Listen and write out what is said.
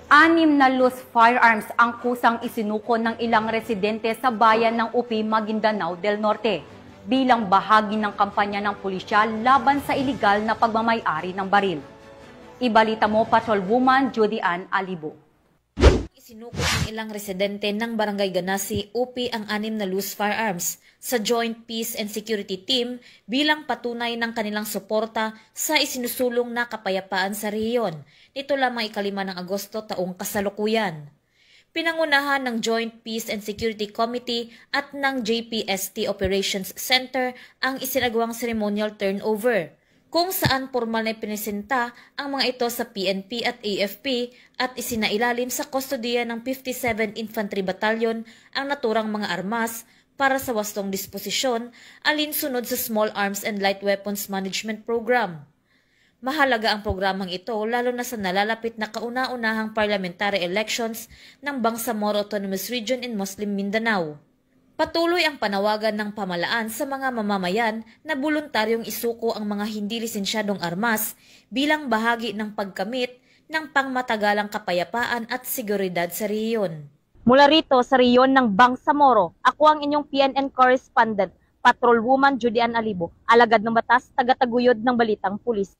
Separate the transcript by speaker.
Speaker 1: 6 na loose firearms ang kusang isinuko ng ilang residente sa bayan ng Upi, Maguindanao del Norte bilang bahagi ng kampanya ng pulisya laban sa iligal na pagmamay-ari ng baril. Ibalita mo, Patrolwoman Judy Ann Alibo.
Speaker 2: Isinuko ng ilang residente ng Barangay Ganasi, Upi ang 6 na loose firearms sa Joint Peace and Security Team bilang patunay ng kanilang suporta sa isinusulong na kapayapaan sa rehiyon. Nito lamang 5 ng Agosto taong kasalukuyan. Pinangunahan ng Joint Peace and Security Committee at ng JPST Operations Center ang isinagawang ceremonial turnover, kung saan formal na pinesenta ang mga ito sa PNP at AFP at isinailalim sa kustodiya ng 57 Infantry Battalion ang naturang mga armas para sa wastong disposisyon alinsunod sa Small Arms and Light Weapons Management Program. Mahalaga ang programang ito lalo na sa nalalapit na kauna-unahang parliamentary elections ng Bangsamoro Autonomous Region in Muslim Mindanao. Patuloy ang panawagan ng pamalaan sa mga mamamayan na voluntaryong isuko ang mga hindi lisensyadong armas bilang bahagi ng pagkamit ng pangmatagalang kapayapaan at seguridad sa rehiyon.
Speaker 3: Mula rito sa rehiyon ng Bangsamoro, ako ang inyong PNN correspondent, Patrolwoman Judy Ann Alibo, alagad ng batas, tagataguyod ng Balitang Pulis.